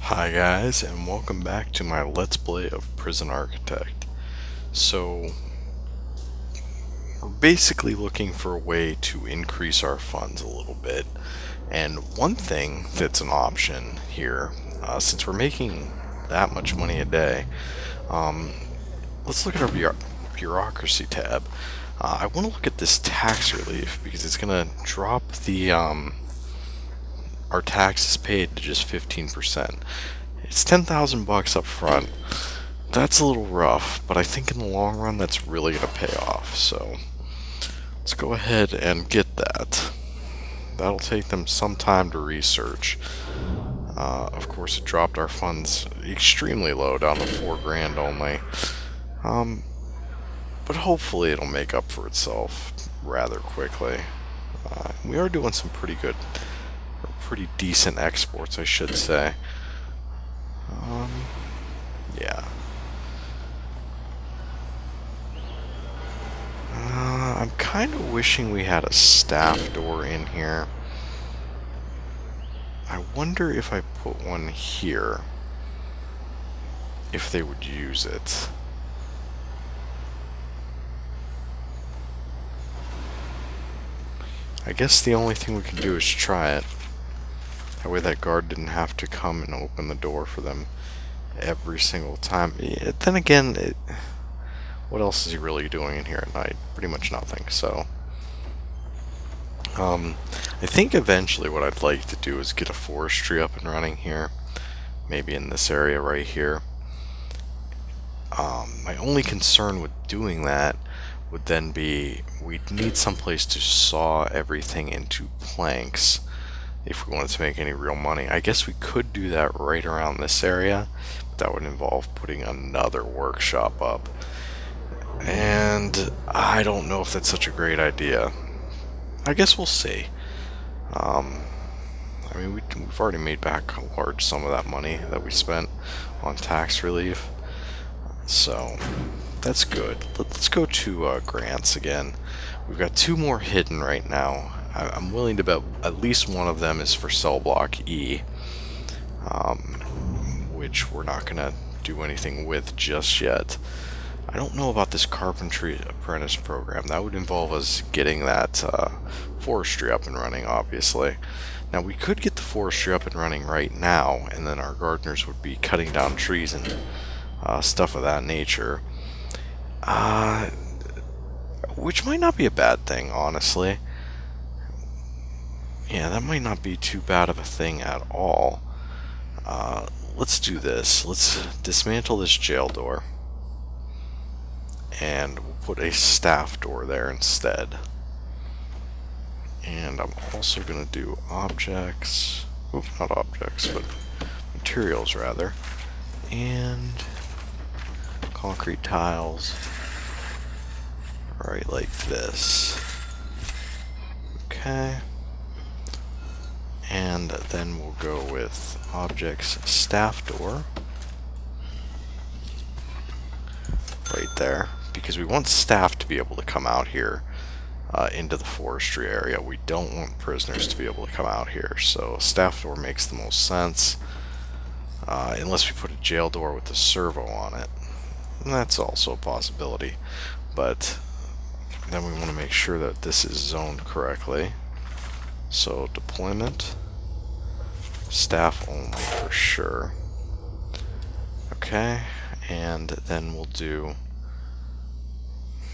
Hi guys, and welcome back to my Let's Play of Prison Architect. So, we're basically looking for a way to increase our funds a little bit. And one thing that's an option here, since we're making that much money a day, um, let's look at our bureaucracy tab. I want to look at this tax relief because it's going to drop our taxes paid to just 15%. It's 10,000 bucks up front. That's a little rough, but I think in the long run that's really going to pay off. So let's go ahead and get that. That'll take them some time to research. Of course, it dropped our funds extremely low, down to 4 grand only. Um, but hopefully it'll make up for itself rather quickly. We are doing some pretty good, or pretty decent exports, I should say. Yeah. I'm kind of wishing we had a staff door in here. I wonder if I put one here, if they would use it. I guess the only thing we can do is try it. That way that guard didn't have to come and open the door for them every single time. Then again, what else is he really doing in here at night? Pretty much nothing, so... I think eventually what I'd like to do is get a forestry up and running here. Maybe in this area right here. My only concern with doing that would then be we'd need someplace to saw everything into planks if we wanted to make any real money. I guess we could do that right around this area, but that would involve putting another workshop up. And I don't know if that's such a great idea. I guess we'll see. I mean, we've already made back a large sum of that money that we spent on tax relief. So, that's good. Let's go to grants again. We've got 2 more hidden right now. I'm willing to bet at least one of them is for cell block E, which we're not going to do anything with just yet. I don't know about this carpentry apprentice program. That would involve us getting that forestry up and running, obviously. Now, we could get the forestry up and running right now, and then our gardeners would be cutting down trees and stuff of that nature. Which might not be a bad thing, honestly. Yeah, that might not be too bad of a thing at all. Let's do this. Let's dismantle this jail door. And we'll put a staff door there instead. And I'm also going to do objects. Oop, not objects, but materials rather. And concrete tiles. Right like this. Okay. And then we'll go with objects staff door. Right there. Because we want staff to be able to come out here into the forestry area. We don't want prisoners to be able to come out here. So staff door makes the most sense. Unless we put a jail door with a servo on it. And that's also a possibility. But then we want to make sure that this is zoned correctly. So deployment, staff only for sure. Okay, and then we'll do,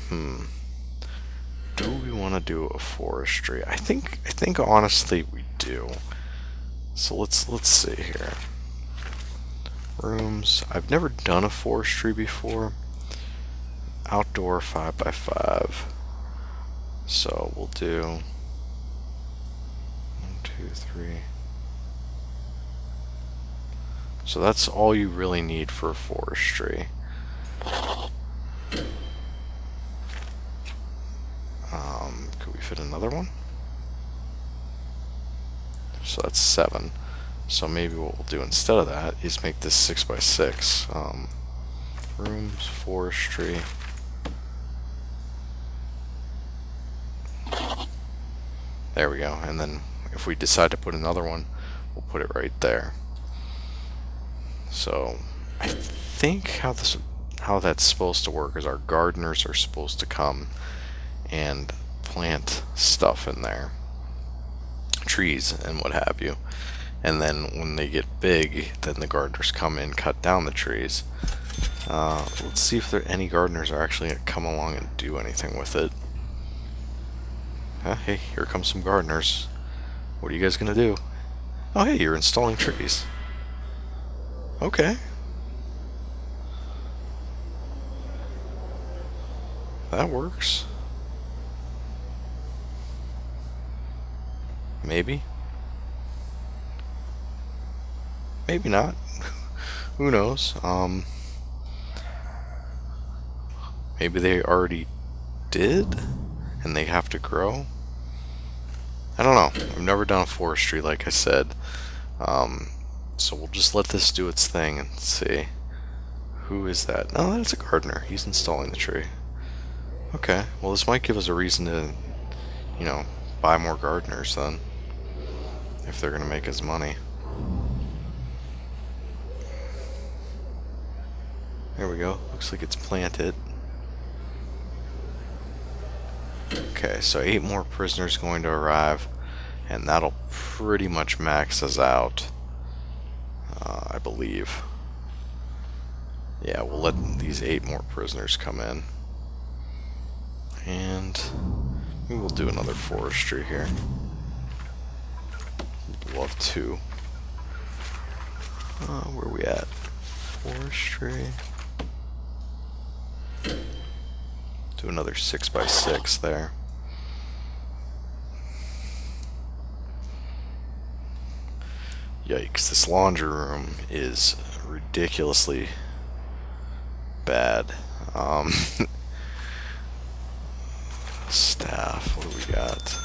do we want to do a forestry? I think honestly we do. So let's see here. Rooms. I've never done a forestry before. Outdoor 5x5. So we'll do 1, 2, 3. So that's all you really need for a forestry. Could we fit another one? So that's 7. So maybe what we'll do instead of that is make this 6x6. Rooms, forestry. There we go. And then if we decide to put another one, we'll put it right there. So I think how that's supposed to work is our gardeners are supposed to come and plant stuff in there, trees and what have you. And then when they get big, then the gardeners come in, cut down the trees. Let's see if any gardeners are actually going to come along and do anything with it. Hey, here comes some gardeners. What are you guys going to do? Oh, hey, you're installing trees. Okay. That works. Maybe. Maybe not. Who knows? Maybe they already did, and they have to grow. I don't know. I've never done a forestry, like I said. So we'll just let this do its thing and see. Who is that? Oh, that's a gardener. He's installing the tree. Okay. Well, this might give us a reason to, buy more gardeners then, if they're gonna make us money. There we go. Looks like it's planted. Okay, so 8 more prisoners going to arrive, and that'll pretty much max us out, I believe. Yeah, we'll let these 8 more prisoners come in. And maybe we'll do another forestry here. Love to. Where are we at? Forestry. Do another 6x6 there. Yikes, this laundry room is ridiculously bad. Staff, what do we got?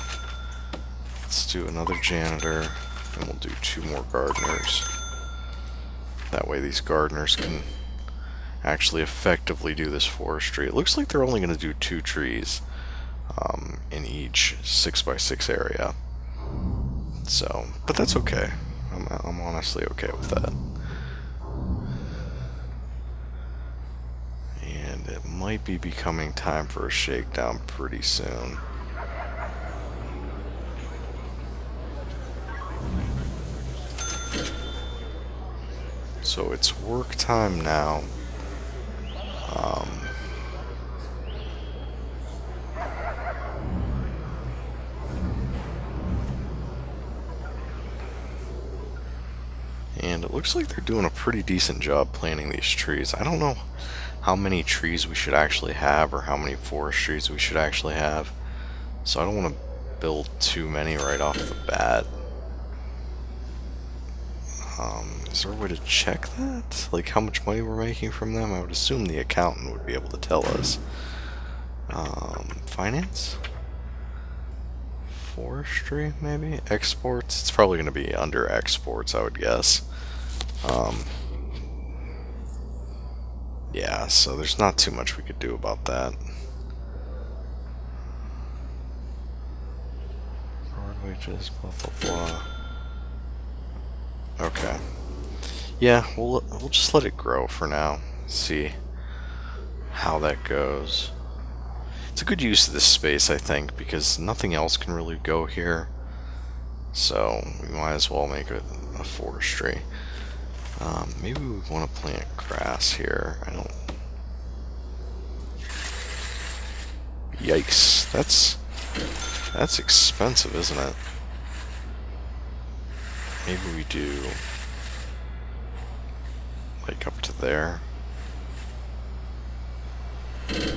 Let's do another janitor, and we'll do 2 more gardeners. That way these gardeners can actually effectively do this forestry. It looks like they're only going to do 2 trees in each 6x6 area. So, but that's okay. I'm honestly okay with that. And it might be becoming time for a shakedown pretty soon. So it's work time now. And it looks like they're doing a pretty decent job planting these trees. I don't know how many trees we should actually have or how many forest trees we should actually have. So I don't want to build too many right off the bat. Is there a way to check that? Like how much money we're making from them? I would assume the accountant would be able to tell us. Finance? Forestry, maybe? Exports? It's probably going to be under exports, I would guess. Yeah, so there's not too much we could do about that. Board wages, blah blah blah. Okay. Yeah, we'll just let it grow for now. See how that goes. It's a good use of this space, I think, because nothing else can really go here. So we might as well make it a forestry. Maybe we want to plant grass here. I don't. Yikes! That's expensive, isn't it? Maybe we do like up to there. Yeah,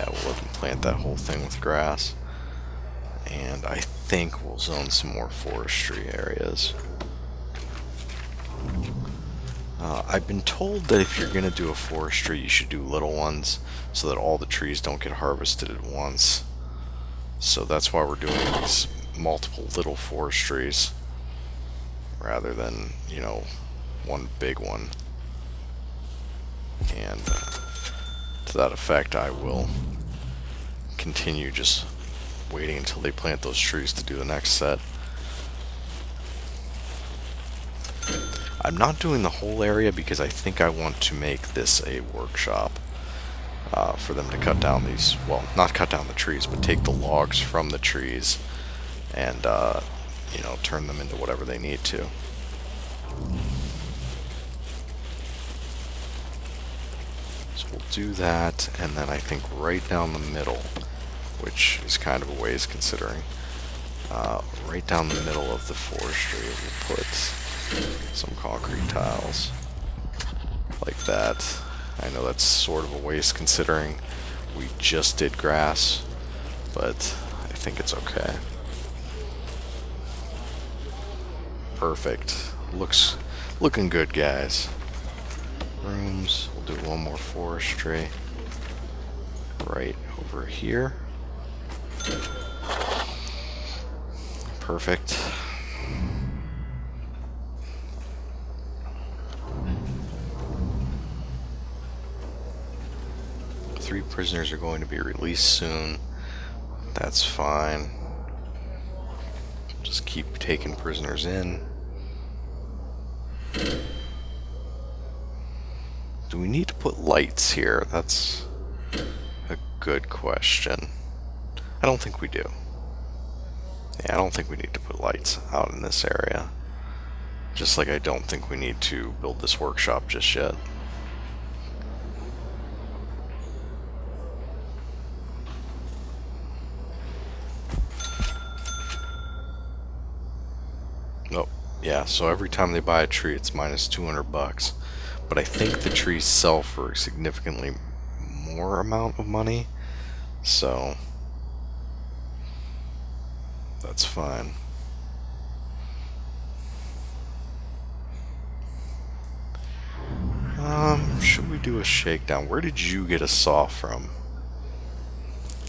we'll let them plant that whole thing with grass. And I think we'll zone some more forestry areas. I've been told that if you're going to do a forestry, you should do little ones so that all the trees don't get harvested at once. So that's why we're doing these multiple little forestries rather than, one big one. And to that effect, I will continue just waiting until they plant those trees to do the next set. I'm not doing the whole area because I think I want to make this a workshop for them to cut down these, well, not cut down the trees, but take the logs from the trees and, you know, turn them into whatever they need to. So we'll do that, and then I think right down the middle, which is kind of a ways considering, right down the middle of the forestry, we'll put some concrete tiles like that. I know that's sort of a waste considering we just did grass, but I think it's okay. Perfect. Looking good, guys. Rooms. We'll do one more forestry right over here. Perfect. Three prisoners are going to be released soon. That's fine. Just keep taking prisoners in. Do we need to put lights here? That's a good question. I don't think we do. Yeah, I don't think we need to put lights out in this area. Just like I don't think we need to build this workshop just yet. Oh, yeah, so every time they buy a tree, it's minus 200 bucks. But I think the trees sell for a significantly more amount of money, so that's fine. Should we do a shakedown? Where did you get a saw from?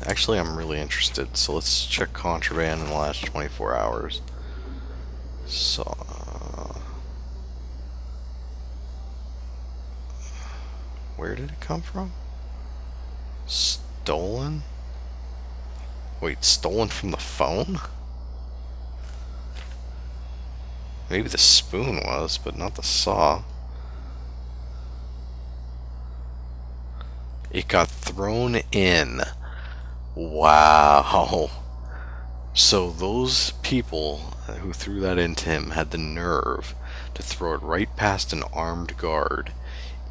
Actually, I'm really interested, so let's check contraband in the last 24 hours. Saw. Where did it come from? Stolen? Wait, stolen from the phone? Maybe the spoon was, but not the saw. It got thrown in. Wow. So those people who threw that into him had the nerve to throw it right past an armed guard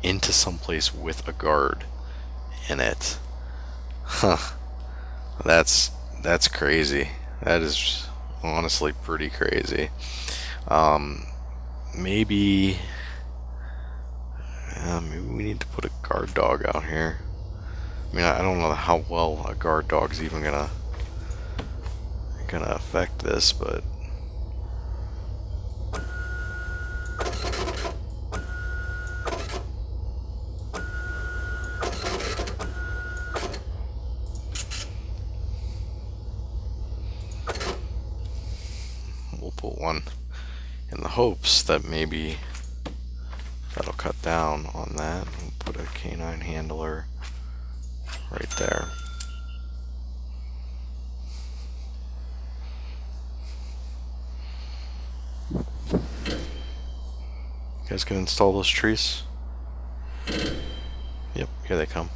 into someplace with a guard in it. Huh. That's crazy. That is honestly pretty crazy. Maybe maybe we need to put a guard dog out here. I mean, I don't know how well a guard dog's even gonna affect this, but we'll put one in the hopes that maybe that'll cut down on that. We'll put a canine handler right there. You guys can install those trees? Yep, here they come.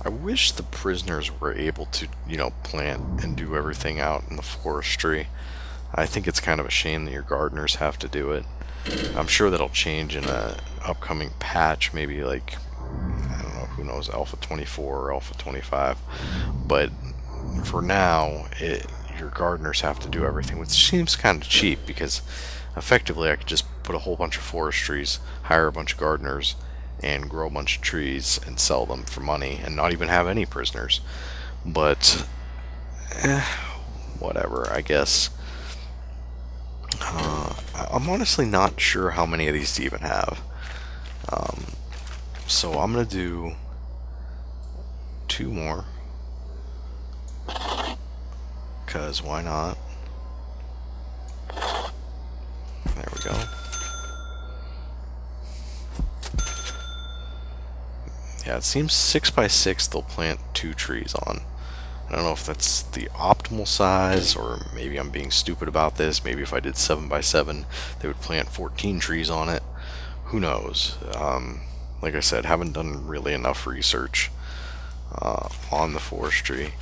I wish the prisoners were able to, you know, plant and do everything out in the forestry. I think it's kind of a shame that your gardeners have to do it. I'm sure that'll change in a upcoming patch, maybe like, I don't know, who knows, Alpha 24 or Alpha 25. But for now, your gardeners have to do everything, which seems kind of cheap because effectively I could just put a whole bunch of forestries, hire a bunch of gardeners, and grow a bunch of trees and sell them for money and not even have any prisoners. But whatever, I guess. I'm honestly not sure how many of these to even have. So I'm gonna do 2 more, because why not? There we go. Yeah, it seems 6 by 6 they'll plant 2 trees on. I don't know if that's the optimal size, or maybe I'm being stupid about this. Maybe if I did 7 by 7 they would plant 14 trees on it. Who knows? Like I said, haven't done really enough research on the forestry,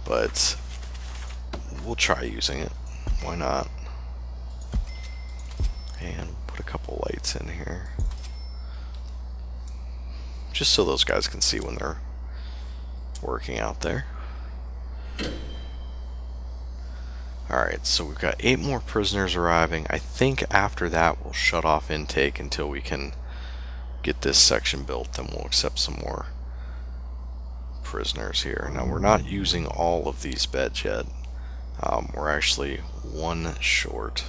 but we'll try using it. Why not? And put a couple lights in here, just so those guys can see when they're working out there. Alright, so we've got 8 more prisoners arriving. I think after that we'll shut off intake until we can get this section built, then we'll accept some more prisoners here. Now we're not using all of these beds yet. We're actually 1 short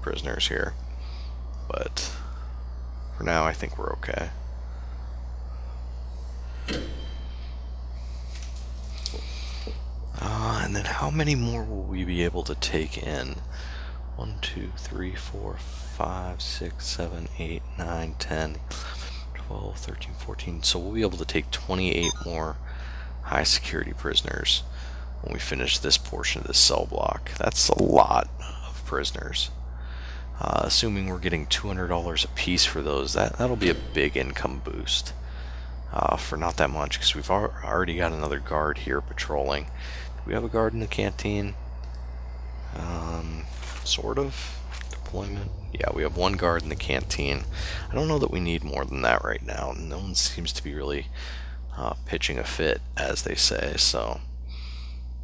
prisoners here, but for now I think we're okay. And then how many more will we be able to take in? 1, 2, 3, 4, 5, 6, 7, 8, 9, 10, 12, 13, 14. So we'll be able to take 28 more high security prisoners when we finish this portion of this cell block. That's a lot of prisoners. Assuming we're getting $200 a piece for those, that'll be a big income boost for not that much, because we've already got another guard here patrolling. Do we have a guard in the canteen? Sort of. Deployment. Yeah, we have 1 guard in the canteen. I don't know that we need more than that right now. No one seems to be really pitching a fit, as they say, so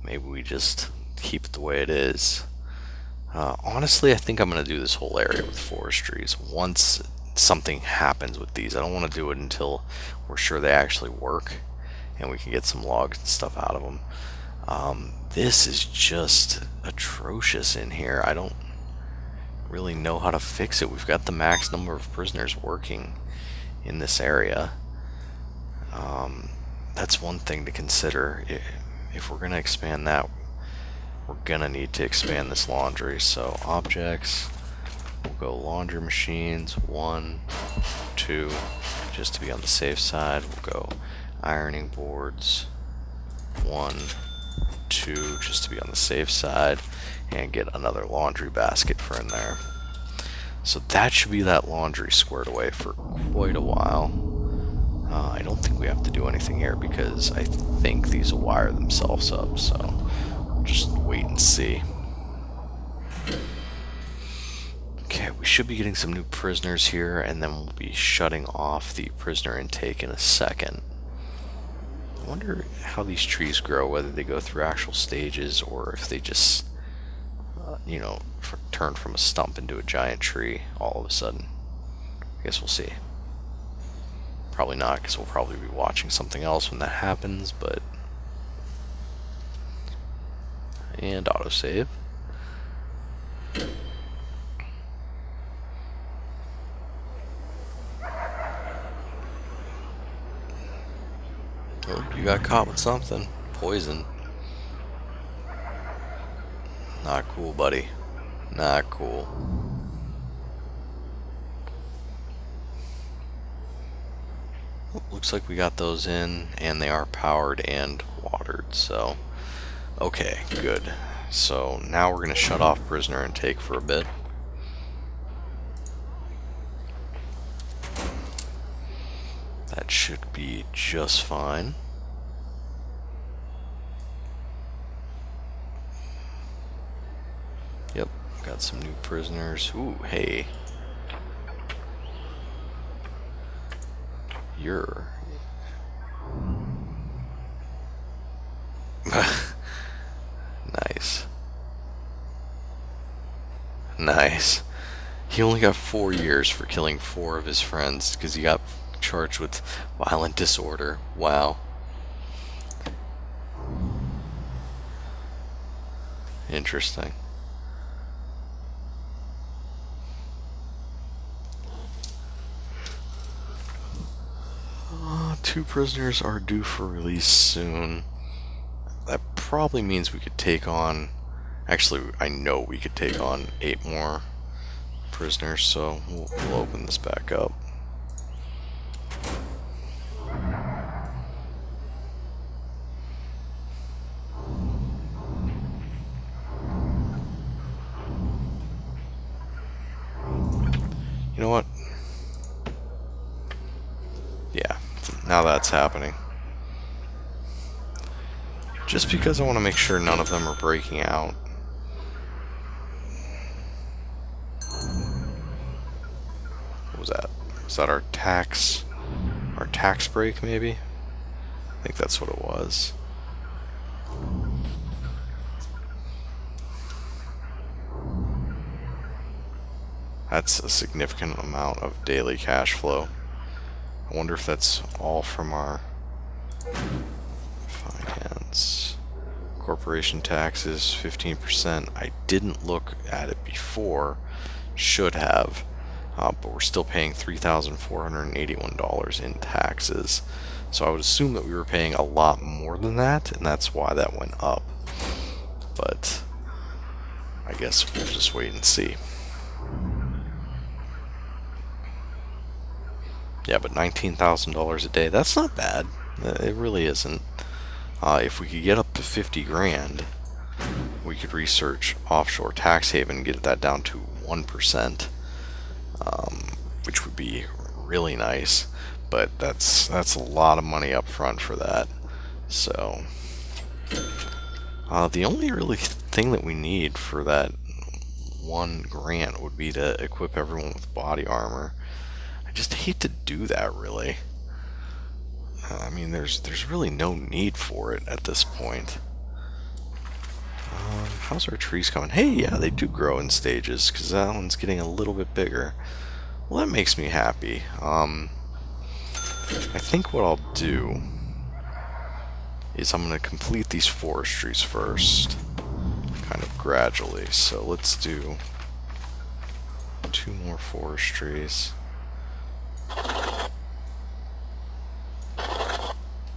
maybe we just keep it the way it is. Honestly, I think I'm going to do this whole area with forestries once something happens with these. I don't want to do it until we're sure they actually work and we can get some logs and stuff out of them. This is just atrocious in here. I don't really know how to fix it. We've got the max number of prisoners working in this area. That's one thing to consider. If we're going to expand that, we're going to need to expand this laundry. So objects, we'll go laundry machines, 1, 2, just to be on the safe side. We'll go ironing boards, 1, 2, just to be on the safe side, and get another laundry basket for in there. So that should be that laundry squared away for quite a while. I don't think we have to do anything here because I think these will wire themselves up, so we'll just wait and see. Okay, we should be getting some new prisoners here, and then we'll be shutting off the prisoner intake in a second. I wonder how these trees grow, whether they go through actual stages or if they just, you know, turn from a stump into a giant tree all of a sudden. I guess we'll see. Probably not, because we'll probably be watching something else when that happens, but... And autosave. Oh, you got caught with something. Poison. Not cool, buddy. Not cool. Looks like we got those in, and they are powered and watered, so... Okay, good. So now we're going to shut off prisoner intake for a bit. That should be just fine. Yep, got some new prisoners. Ooh, hey. You're... Nice. Nice. He only got 4 years for killing 4 of his friends because he got charged with violent disorder. Wow. Interesting. Two prisoners are due for release soon. That probably means we could take on... Actually, I know we could take on 8 more prisoners, so we'll open this back up. You know what? Yeah, now that's happening. Just because I want to make sure none of them are breaking out. What was that? Was that our tax break, maybe? I think that's what it was. That's a significant amount of daily cash flow. I wonder if that's all from our finance. Corporation taxes, 15%. I didn't look at it before. Should have. But we're still paying $3,481 in taxes. So I would assume that we were paying a lot more than that, and that's why that went up. But I guess we'll just wait and see. Yeah, but $19,000 a day, that's not bad. It really isn't. If we could get up to 50 grand, we could research offshore tax haven and get that down to 1%, which would be really nice. But that's a lot of money up front for that. So the only really thing that we need for that one grant would be to equip everyone with body armor. I just hate to do that, really. I mean, there's really no need for it at this point. How's our trees coming? Hey, yeah, they do grow in stages, because that one's getting a little bit bigger. Well, that makes me happy. I think what I'll do is I'm going to complete these forestries first, kind of gradually. So let's do 2 more forestries.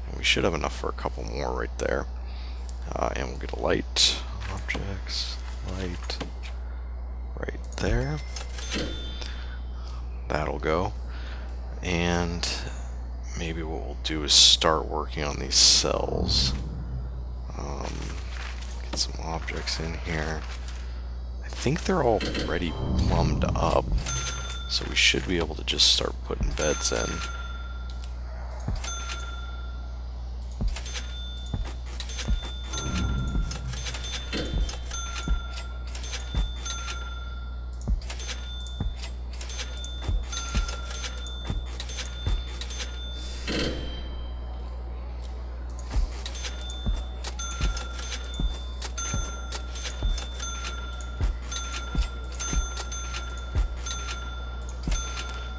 And we should have enough for a couple more right there. And we'll get a light, objects, light, right there. That'll go. And maybe what we'll do is start working on these cells. Get some objects in here. I think they're already plumbed up, so we should be able to just start putting beds in.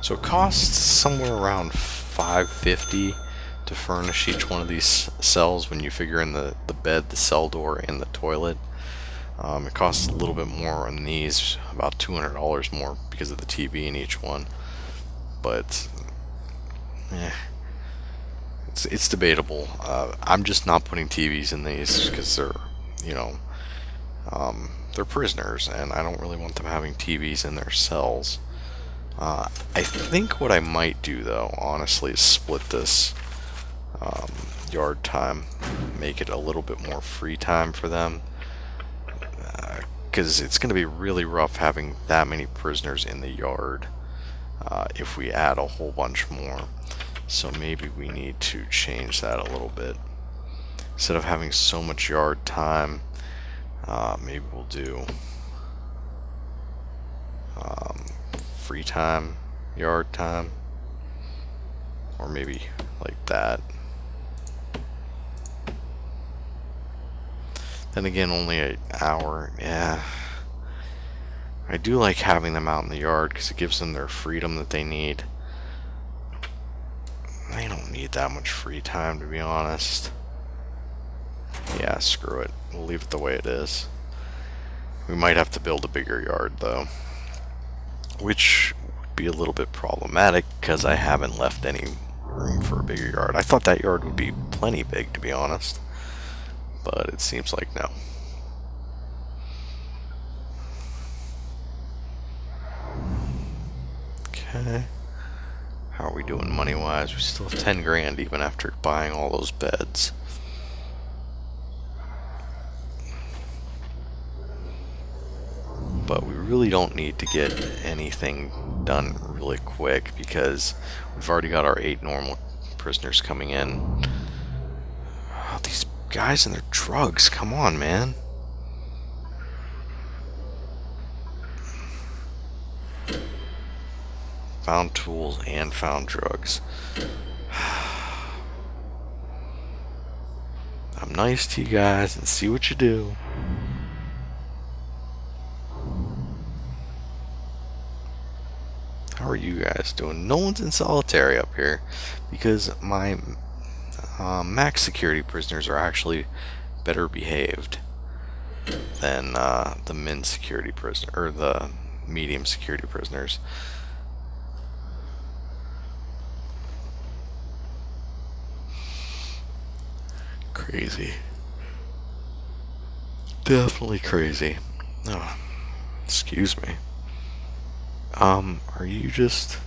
So it costs somewhere around $5.50 to furnish each one of these cells when you figure in the bed, the cell door, and the toilet. It costs a little bit more on these, about $200 more because of the TV in each one. But it's debatable. I'm just not putting TVs in these because they're, they're prisoners, and I don't really want them having TVs in their cells. I think what I might do, though, honestly, is split this yard time, make it a little bit more free time for them, because it's going to be really rough having that many prisoners in the yard if we add a whole bunch more. So maybe we need to change that a little bit. Instead of having so much yard time, maybe we'll do free time, yard time, or maybe like that. Then again, only an hour. Yeah, I do like having them out in the yard because it gives them their freedom that they need. They don't need that much free time, to be honest. Yeah, screw it. We'll leave it the way it is. We might have to build a bigger yard, though, which would be a little bit problematic because I haven't left any room for a bigger yard. I thought that yard would be plenty big, to be honest, but it seems like no. Okay. How are we doing money-wise? We still have 10 grand even after buying all those beds. But we really don't need to get anything done really quick because we've already got our 8 normal prisoners coming in. Oh, these guys and their drugs, come on, man. Found tools and found drugs. I'm nice to you guys and see what you do. How are you guys doing? No one's in solitary up here because my max security prisoners are actually better behaved than the min security prisoner or the medium security prisoners. Crazy. Definitely crazy. Oh, excuse me. Are you just...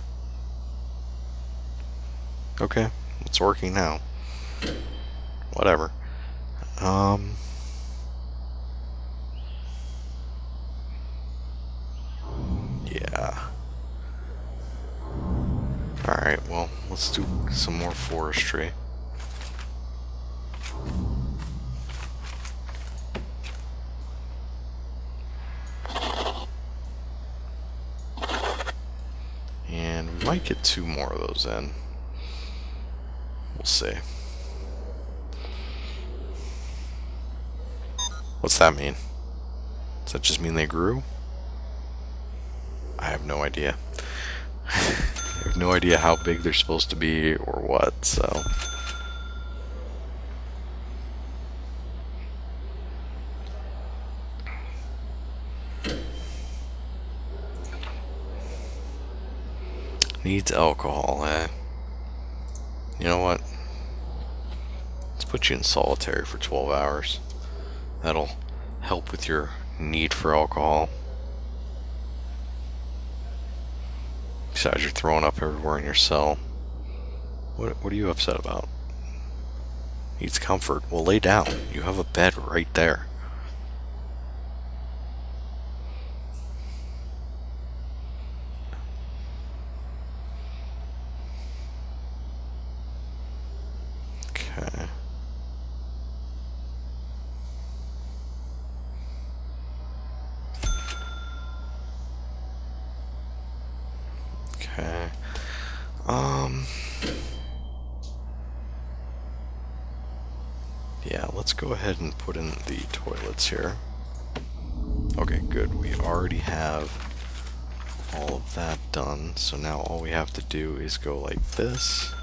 Okay, it's working now. Whatever. Yeah. Alright, well, let's do some more forestry. And we might get 2 more of those in. We'll see. What's that mean? Does that just mean they grew? I have no idea. I have no idea how big they're supposed to be or what, so... Needs alcohol, eh? You know what? Let's put you in solitary for 12 hours. That'll help with your need for alcohol. Besides, you're throwing up everywhere in your cell. What are you upset about? Needs comfort. Well, lay down. You have a bed right there. Okay. Okay. Yeah, let's go ahead and put in the toilets here. Okay, good. We already have all of that done, so now all we have to do is go like this.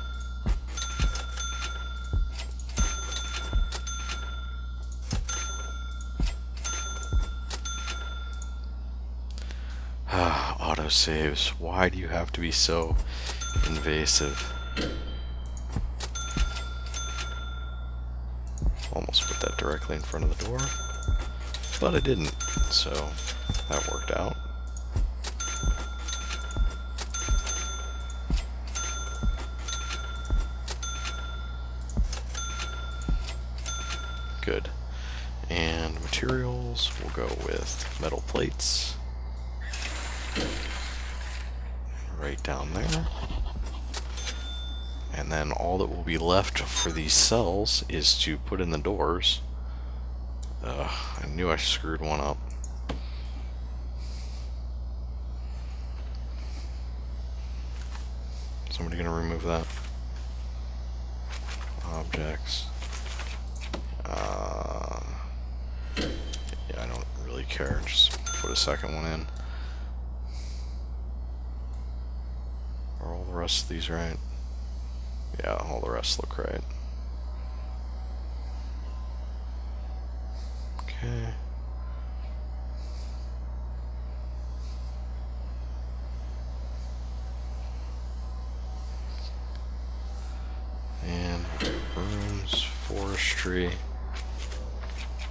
Autosaves. Why do you have to be so invasive? Almost put that directly in front of the door, but I didn't, so that worked out. Good. And materials, we'll go with metal plates. Right down there. And then all that will be left for these cells is to put in the doors. I knew I screwed one up. Somebody gonna remove that? Objects. Yeah, I don't really care. Just put a second one in. Are all the rest of these right? Yeah, all the rest look right. Okay. And rooms, forestry.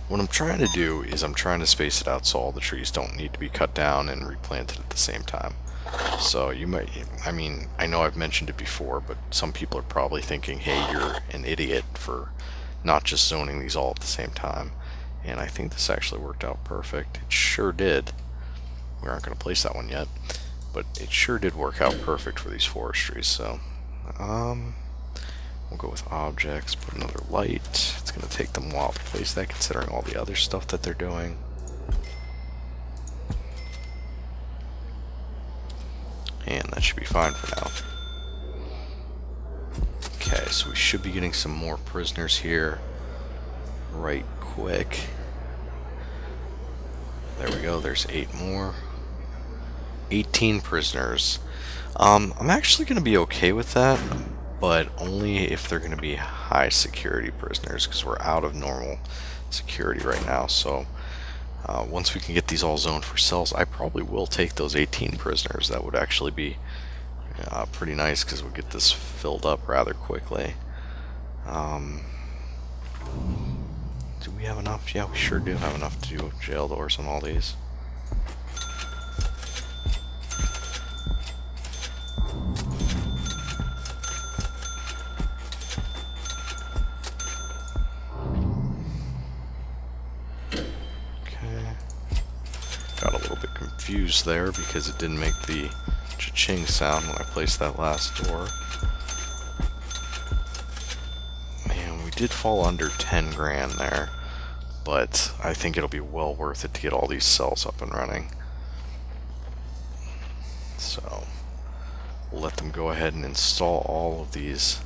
What I'm trying to do is I'm trying to space it out so all the trees don't need to be cut down and replanted at the same time. So you might, I mean, I know I've mentioned it before, but some people are probably thinking, hey, you're an idiot for not just zoning these all at the same time. And I think this actually worked out perfect. It sure did. We aren't going to place that one yet. but it sure did work out perfect for these forestries. So we'll go with objects, put another light. It's going to take them a while to place that considering all the other stuff that they're doing. And that should be fine for now. Okay, so we should be getting some more prisoners here right quick. There we go, there's 8 more. 18 prisoners. I'm actually going to be okay with that, but only if they're going to be high security prisoners, because we're out of normal security right now. So once we can get these all zoned for cells, I probably will take those 18 prisoners. That would actually be pretty nice, because we'll get this filled up rather quickly. Do we have enough? Yeah, we sure do have enough to do jail doors on all these. Okay. Got a little bit confused there because it didn't make the cha-ching sound when I placed that last door. Man, we did fall under 10 grand there, but I think it'll be well worth it to get all these cells up and running. So we'll let them go ahead and install all of these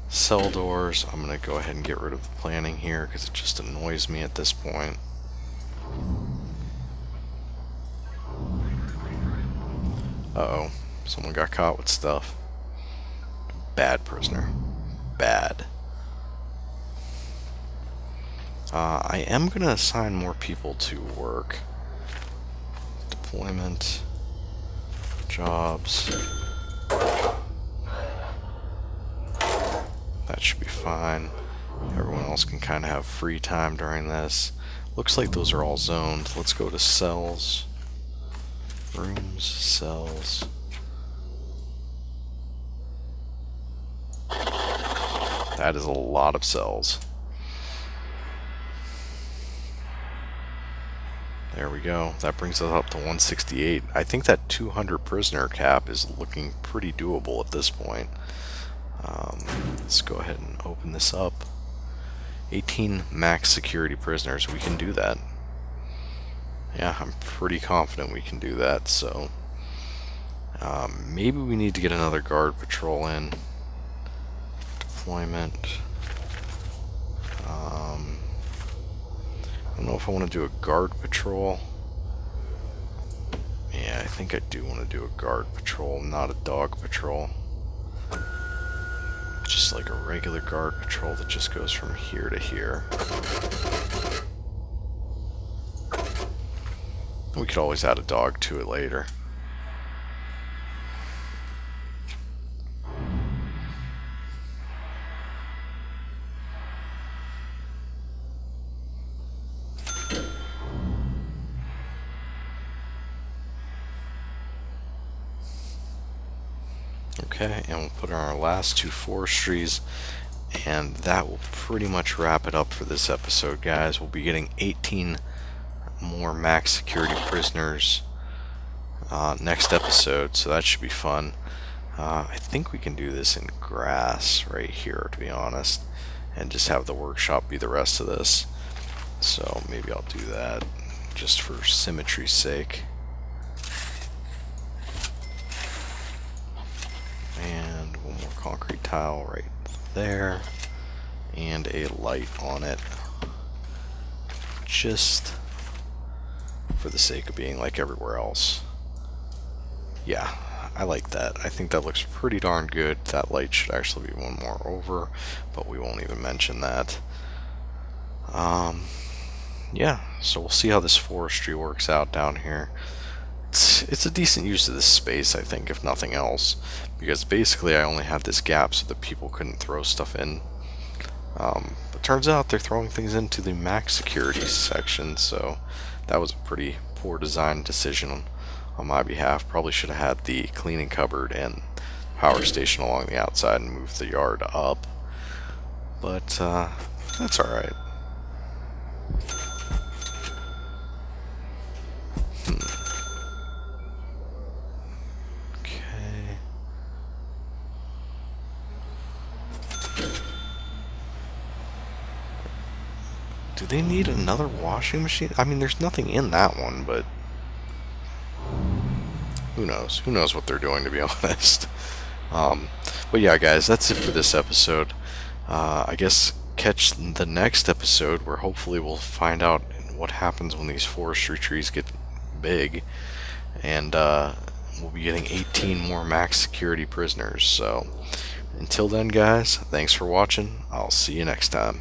cell doors. I'm going to go ahead and get rid of the planning here because it just annoys me at this point. Uh-oh, someone got caught with stuff. Bad prisoner. Bad. I am going to assign more people to work. Deployment. Jobs. That should be fine. Everyone else can kind of have free time during this. Looks like those are all zoned. Let's go to cells. Rooms, cells. That is a lot of cells. There we go. That brings us up to 168. I think that 200 prisoner cap is looking pretty doable at this point. Let's go ahead and open this up. 18 max security prisoners. We can do that. Yeah, I'm pretty confident we can do that. So maybe we need to get another guard patrol in. Deployment. I don't know if I want to do a guard patrol. Yeah, I think I do want to do a guard patrol, not a dog patrol. Just like a regular guard patrol that just goes from here to here. We could always add a dog to it later. Okay, and we'll put in our last 2 forestries, and that will pretty much wrap it up for this episode, guys. We'll be getting 18 more max security prisoners next episode, so that should be fun. I think we can do this in grass right here, to be honest, and just have the workshop be the rest of this. So maybe I'll do that just for symmetry's sake. And one more concrete tile right there, and a light on it, just for the sake of being like everywhere else. Yeah, I like that. I think that looks pretty darn good. That light should actually be one more over, but we won't even mention that. Yeah, so we'll see how this forestry works out down here. It's a decent use of this space, I think, if nothing else, because basically I only had this gap so that people couldn't throw stuff in. But turns out they're throwing things into the max security section, so that was a pretty poor design decision on my behalf. Probably should have had the cleaning cupboard and power station along the outside and moved the yard up, but that's alright. Do they need another washing machine? I mean, there's nothing in that one, but who knows? Who knows what they're doing, to be honest. Um, but yeah, guys, that's it for this episode. I guess catch the next episode where hopefully we'll find out what happens when these forestry trees get big. And we'll be getting 18 more max security prisoners. So until then, guys, thanks for watching. I'll see you next time.